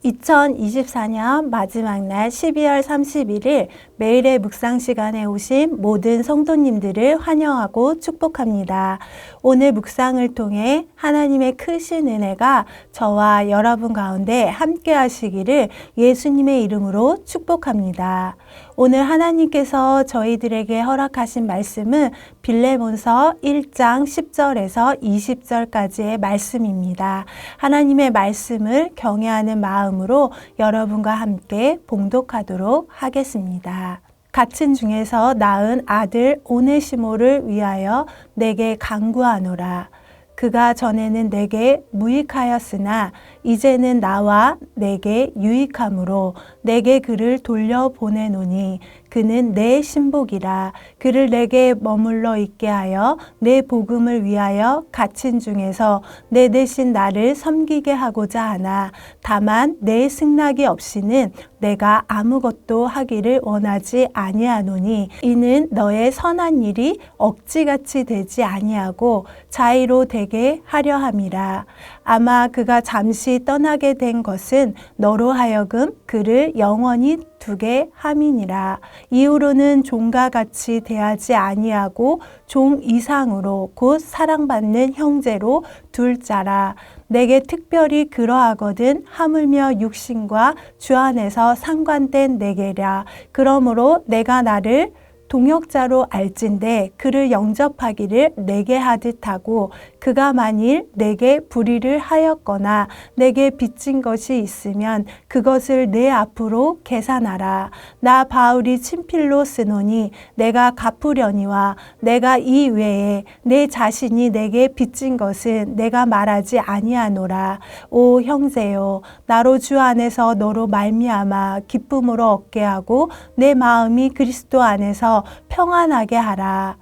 2024년 마지막 날 12월 31일 매일의 묵상 시간에 오신 모든 성도님들을 환영하고 축복합니다. 오늘 묵상을 통해 하나님의 크신 은혜가 저와 여러분 가운데 함께 하시기를 예수님의 이름으로 축복합니다. 오늘 하나님께서 저희들에게 허락하신 말씀은 빌레몬서 1장 10절에서 20절까지의 말씀입니다. 하나님의 말씀을 경외하는 마음으로 여러분과 함께 봉독하도록 하겠습니다. 갇힌 중에서 낳은 아들 오네시모를 위하여 내게 간구하노라. 그가 전에는 내게 무익하였으나 이제는 나와 내게 유익함으로 내게 그를 돌려보내노니 그는 내 신복이라. 그를 내게 머물러 있게 하여 내 복음을 위하여 갇힌 중에서 내 대신 나를 섬기게 하고자 하나 다만 내 승낙이 없이는 내가 아무것도 하기를 원하지 아니하노니 이는 너의 선한 일이 억지같이 되지 아니하고 자의로 되게 하려 함이라. 아마 그가 잠시 떠나게 된 것은 너로 하여금 그를 영원히 두게 함이니라. 이후로는 종과 같이 대하지 아니하고 종 이상으로 곧 사랑받는 형제로 둘 자라. 내게 특별히 그러하거든 하물며 육신과 주 안에서 상관된 내게랴. 그러므로 내가 나를 동역자로 알진대 그를 영접하기를 내게 하듯 하고 그가 만일 내게 불의를 하였거나 내게 빚진 것이 있으면 그것을 내 앞으로 계산하라. 나 바울이 친필로 쓰노니 내가 갚으려니와 내가 이 외에 내 자신이 내게 빚진 것은 내가 말하지 아니하노라. 오 형제요, 나로 주 안에서 너로 말미암아 기쁨으로 얻게 하고 내 마음이 그리스도 안에서 평안하게 하라.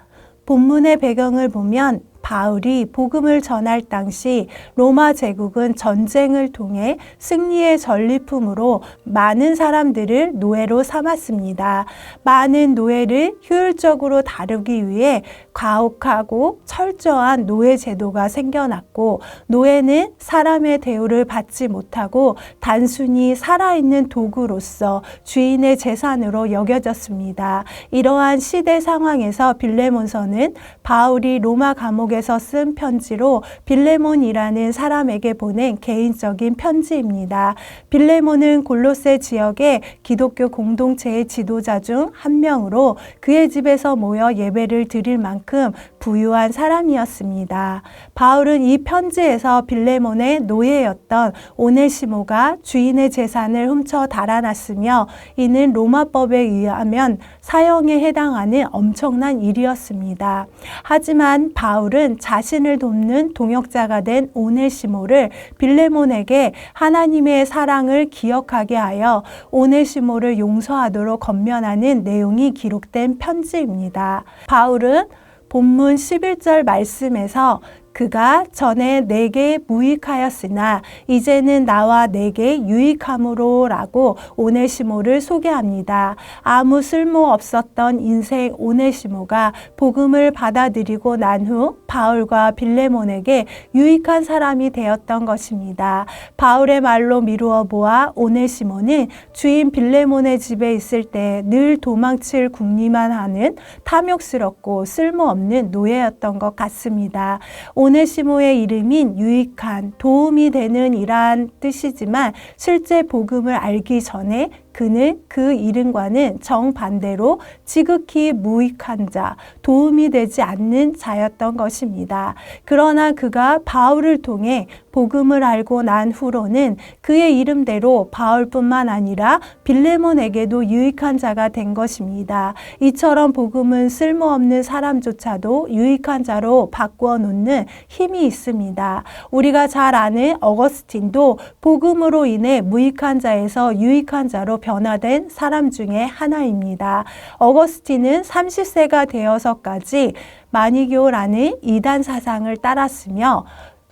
본문의 배경을 보면 바울이 복음을 전할 당시 로마 제국은 전쟁을 통해 승리의 전리품으로 많은 사람들을 노예로 삼았습니다. 많은 노예를 효율적으로 다루기 위해 가혹하고 철저한 노예 제도가 생겨났고 노예는 사람의 대우를 받지 못하고 단순히 살아있는 도구로서 주인의 재산으로 여겨졌습니다. 이러한 시대 상황에서 빌레몬서는 바울이 로마 감옥에서 쓴 편지로 빌레몬이라는 사람에게 보낸 개인적인 편지입니다. 빌레몬은 골로새 지역의 기독교 공동체의 지도자 중 한 명으로 그의 집에서 모여 예배를 드릴 만큼 부유한 사람이었습니다. 바울은 이 편지에서 빌레몬의 노예였던 오네시모가 주인의 재산을 훔쳐 달아났으며 이는 로마법에 의하면 사형에 해당하는 엄청난 일이었습니다. 하지만 바울은 자신을 돕는 동역자가 된 오네시모를 빌레몬에게 하나님의 사랑을 기억하게 하여 오네시모를 용서하도록 권면하는 내용이 기록된 편지입니다. 바울은 본문 11절 말씀에서 그가 전에 내게 무익하였으나 이제는 나와 내게 유익함으로 라고 오네시모를 소개합니다. 아무 쓸모 없었던 인생 오네시모가 복음을 받아들이고 난 후 바울과 빌레몬에게 유익한 사람이 되었던 것입니다. 바울의 말로 미루어 보아 오네시모는 주인 빌레몬의 집에 있을 때 늘 도망칠 궁리만 하는 탐욕스럽고 쓸모없는 노예였던 것 같습니다. 오네시모의 이름인 유익한, 도움이 되는 이란 뜻이지만 실제 복음을 알기 전에 그는 그 이름과는 정반대로 지극히 무익한 자, 도움이 되지 않는 자였던 것입니다. 그러나 그가 바울을 통해 복음을 알고 난 후로는 그의 이름대로 바울뿐만 아니라 빌레몬에게도 유익한 자가 된 것입니다. 이처럼 복음은 쓸모없는 사람조차도 유익한 자로 바꾸어 놓는 힘이 있습니다. 우리가 잘 아는 어거스틴도 복음으로 인해 무익한 자에서 유익한 자로 변화된 사람 중에 하나입니다. 어거스틴은 30세가 되어서까지 마니교라는 이단 사상을 따랐으며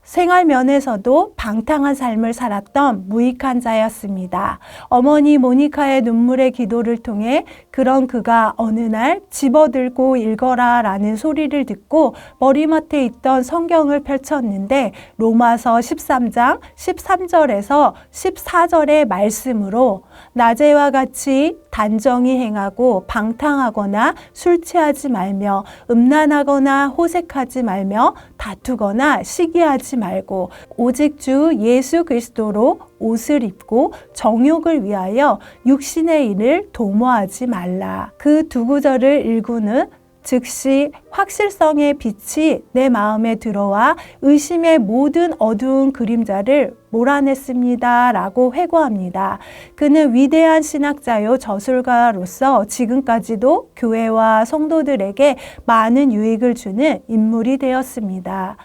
생활 면에서도 방탕한 삶을 살았던 무익한 자였습니다. 어머니 모니카의 눈물의 기도를 통해 그런 그가 어느 날 집어들고 읽어라 라는 소리를 듣고 머리맡에 있던 성경을 펼쳤는데 로마서 13장 13절에서 14절의 말씀으로 낮에와 같이 단정히 행하고 방탕하거나 술 취하지 말며 음란하거나 호색하지 말며 다투거나 시기하지 말고 오직 주 예수 그리스도로 옷을 입고 정욕을 위하여 육신의 일을 도모하지 말라. 그 두 구절을 읽고는 즉시 확실성의 빛이 내 마음에 들어와 의심의 모든 어두운 그림자를 몰아냈습니다. 라고 회고합니다. 그는 위대한 신학자요 저술가로서 지금까지도 교회와 성도들에게 많은 유익을 주는 인물이 되었습니다.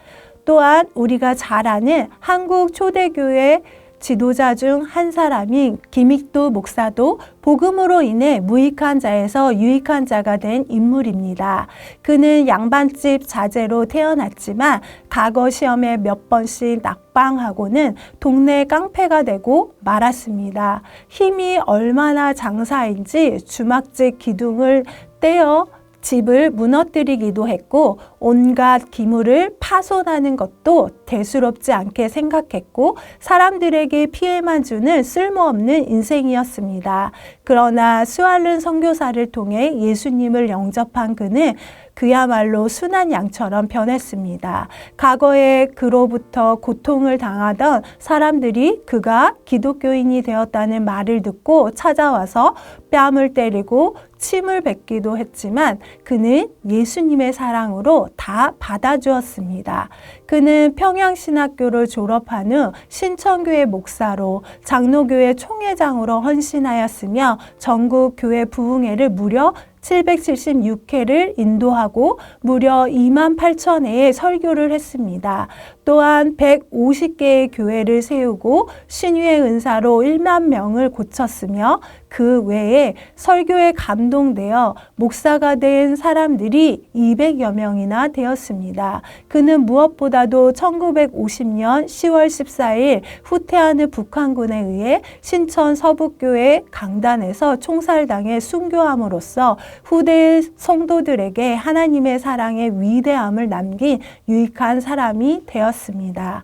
또한 우리가 잘 아는 한국 초대교회 지도자 중 한 사람인 김익도 목사도 복음으로 인해 무익한 자에서 유익한 자가 된 인물입니다. 그는 양반집 자제로 태어났지만 과거 시험에 몇 번씩 낙방하고는 동네 깡패가 되고 말았습니다. 힘이 얼마나 장사인지 주막집 기둥을 떼어 집을 무너뜨리기도 했고 온갖 기물을 파손하는 것도 대수롭지 않게 생각했고 사람들에게 피해만 주는 쓸모없는 인생이었습니다. 그러나 수알른 선교사를 통해 예수님을 영접한 그는 그야말로 순한 양처럼 변했습니다. 과거에 그로부터 고통을 당하던 사람들이 그가 기독교인이 되었다는 말을 듣고 찾아와서 뺨을 때리고 침을 뱉기도 했지만 그는 예수님의 사랑으로 다 받아주었습니다. 그는 평양신학교를 졸업한 후 신천교회 목사로 장로교회 총회장으로 헌신하였으며 전국 교회 부흥회를 무려 776회를 인도하고 무려 28,000회의 설교를 했습니다. 또한 150개의 교회를 세우고 신유의 은사로 1만 명을 고쳤으며 그 외에 설교에 감동되어 목사가 된 사람들이 200여 명이나 되었습니다. 그는 무엇보다도 1950년 10월 14일 후퇴하는 북한군에 의해 신천 서북교회 강단에서 총살당해 순교함으로써 후대 성도들에게 하나님의 사랑의 위대함을 남긴 유익한 사람이 되었습니다.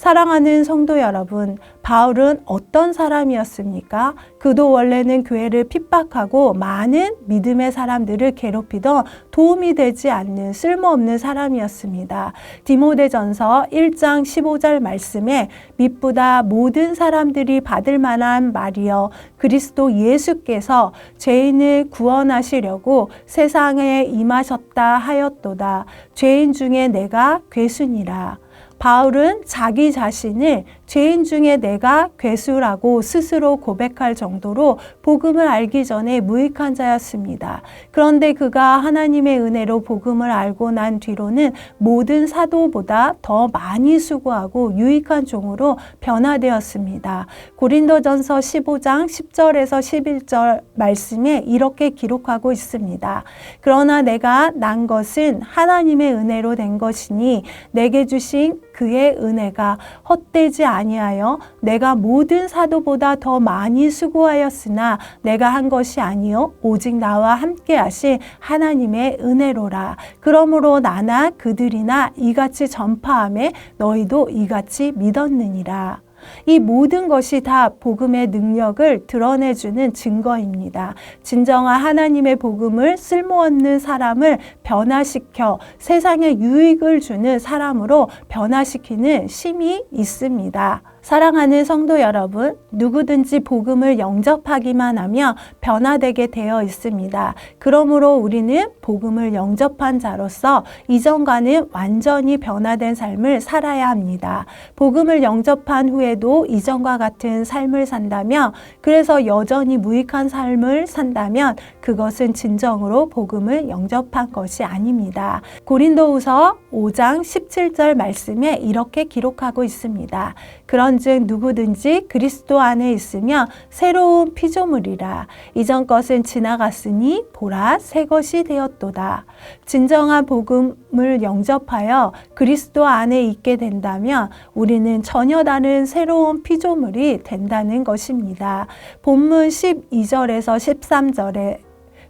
사랑하는 성도 여러분, 바울은 어떤 사람이었습니까? 그도 원래는 교회를 핍박하고 많은 믿음의 사람들을 괴롭히던 도움이 되지 않는 쓸모없는 사람이었습니다. 디모데전서 1장 15절 말씀에 mit보다 모든 사람들이 받을 만한 말이여 그리스도 예수께서 죄인을 구원하시려고 세상에 임하셨다 하였도다. 죄인 중에 내가 괴순이라. 바울은 자기 자신을 죄인 중에 내가 괴수라고 스스로 고백할 정도로 복음을 알기 전에 무익한 자였습니다. 그런데 그가 하나님의 은혜로 복음을 알고 난 뒤로는 모든 사도보다 더 많이 수고하고 유익한 종으로 변화되었습니다. 고린도전서 15장 10절에서 11절 말씀에 이렇게 기록하고 있습니다. 그러나 내가 난 것은 하나님의 은혜로 된 것이니 내게 주신 그의 은혜가 헛되지 아니하여 내가 모든 사도보다 더 많이 수고하였으나 내가 한 것이 아니요 오직 나와 함께 하신 하나님의 은혜로라. 그러므로 나나 그들이나 이같이 전파하며 너희도 이같이 믿었느니라. 이 모든 것이 다 복음의 능력을 드러내주는 증거입니다. 진정한 하나님의 복음을 쓸모없는 사람을 변화시켜 세상에 유익을 주는 사람으로 변화시키는 힘이 있습니다. 사랑하는 성도 여러분, 누구든지 복음을 영접하기만 하면 변화되게 되어 있습니다. 그러므로 우리는 복음을 영접한 자로서 이전과는 완전히 변화된 삶을 살아야 합니다. 복음을 영접한 후에도 이전과 같은 삶을 산다면, 그래서 여전히 무익한 삶을 산다면 그것은 진정으로 복음을 영접한 것이 아닙니다. 고린도후서 5장 17절 말씀에 이렇게 기록하고 있습니다. 그러나 그런즉 누구든지 그리스도 안에 있으면 새로운 피조물이라. 이전 것은 지나갔으니 보라 새 것이 되었도다. 진정한 복음을 영접하여 그리스도 안에 있게 된다면 우리는 전혀 다른 새로운 피조물이 된다는 것입니다. 본문 12절에서 13절에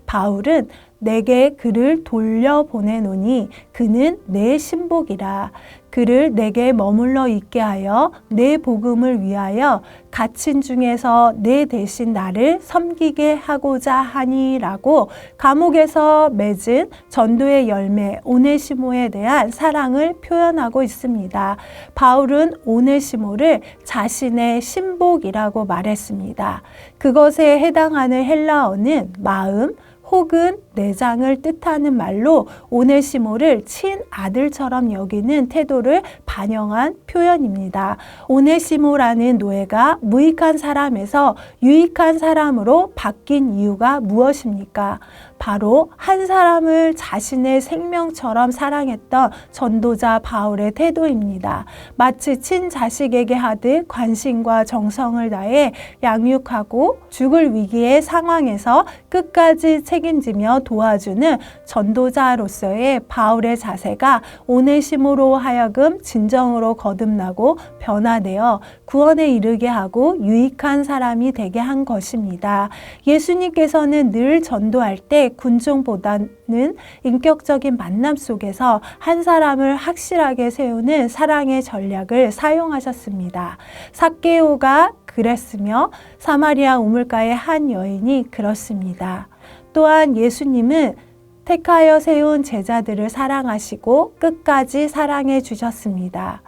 바울은 내게 그를 돌려보내노니 그는 내 신복이라. 그를 내게 머물러 있게 하여 내 복음을 위하여 갇힌 중에서 내 대신 나를 섬기게 하고자 하니라고 감옥에서 맺은 전도의 열매 오네시모에 대한 사랑을 표현하고 있습니다. 바울은 오네시모를 자신의 신복이라고 말했습니다. 그것에 해당하는 헬라어는 마음 혹은 내장을 뜻하는 말로 오네시모를 친아들처럼 여기는 태도를 반영한 표현입니다. 오네시모라는 노예가 무익한 사람에서 유익한 사람으로 바뀐 이유가 무엇입니까? 바로 한 사람을 자신의 생명처럼 사랑했던 전도자 바울의 태도입니다. 마치 친자식에게 하듯 관심과 정성을 다해 양육하고 죽을 위기의 상황에서 끝까지 책임지며 도와주는 전도자로서의 바울의 자세가 오네시모로 하여금 진정으로 거듭나고 변화되어 구원에 이르게 하고 유익한 사람이 되게 한 것입니다. 예수님께서는 늘 전도할 때 군중보다는 인격적인 만남 속에서 한 사람을 확실하게 세우는 사랑의 전략을 사용하셨습니다. 삭개오가 그랬으며 사마리아 우물가의 한 여인이 그렇습니다. 또한 예수님은 택하여 세운 제자들을 사랑하시고 끝까지 사랑해 주셨습니다.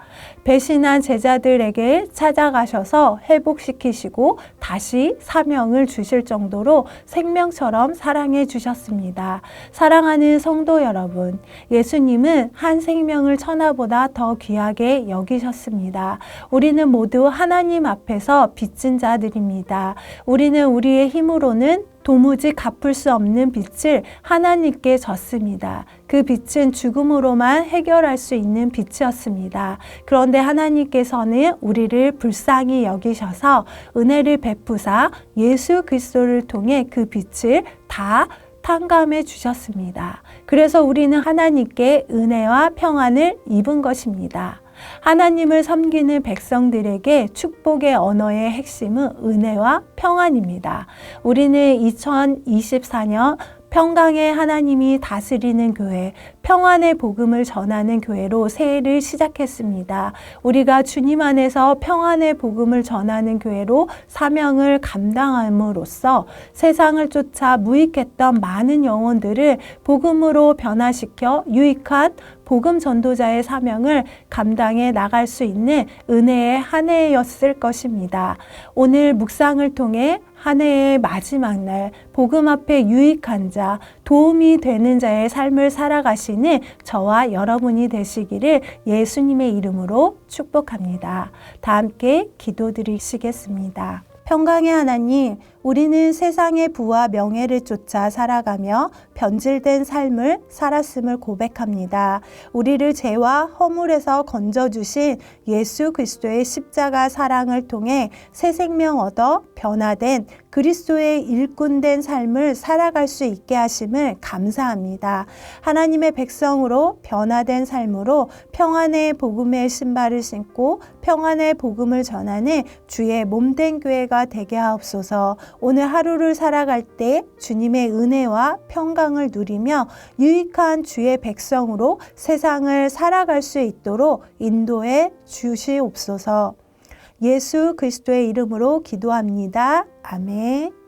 배신한 제자들에게 찾아가셔서 회복시키시고 다시 사명을 주실 정도로 생명처럼 사랑해 주셨습니다. 사랑하는 성도 여러분, 예수님은 한 생명을 천하보다 더 귀하게 여기셨습니다. 우리는 모두 하나님 앞에서 빚진 자들입니다. 우리는 우리의 힘으로는 도무지 갚을 수 없는 빚을 하나님께 졌습니다. 그 빚은 죽음으로만 해결할 수 있는 빚이었습니다. 그런데 하나님께서는 우리를 불쌍히 여기셔서 은혜를 베푸사 예수 그리스도를 통해 그 빚을 다 탕감해 주셨습니다. 그래서 우리는 하나님께 은혜와 평안을 입은 것입니다. 하나님을 섬기는 백성들에게 축복의 언어의 핵심은 은혜와 평안입니다. 우리는 2024년 평강의 하나님이 다스리는 교회, 평안의 복음을 전하는 교회로 새해를 시작했습니다. 우리가 주님 안에서 평안의 복음을 전하는 교회로 사명을 감당함으로써 세상을 쫓아 무익했던 많은 영혼들을 복음으로 변화시켜 유익한 복음 전도자의 사명을 감당해 나갈 수 있는 은혜의 한 해였을 것입니다. 오늘 묵상을 통해 한 해의 마지막 날 복음 앞에 유익한 자, 도움이 되는 자의 삶을 살아가시는 저와 여러분이 되시기를 예수님의 이름으로 축복합니다. 다 함께 기도드리시겠습니다. 평강의 하나님, 우리는 세상의 부와 명예를 쫓아 살아가며 변질된 삶을 살았음을 고백합니다. 우리를 죄와 허물에서 건져주신 예수 그리스도의 십자가 사랑을 통해 새 생명 얻어 변화된 그리스도의 일꾼된 삶을 살아갈 수 있게 하심을 감사합니다. 하나님의 백성으로 변화된 삶으로 평안의 복음의 신발을 신고 평안의 복음을 전하는 주의 몸된 교회가 되게 하옵소서. 오늘 하루를 살아갈 때 주님의 은혜와 평강을 누리며 유익한 주의 백성으로 세상을 살아갈 수 있도록 인도해 주시옵소서. 예수 그리스도의 이름으로 기도합니다. 아멘.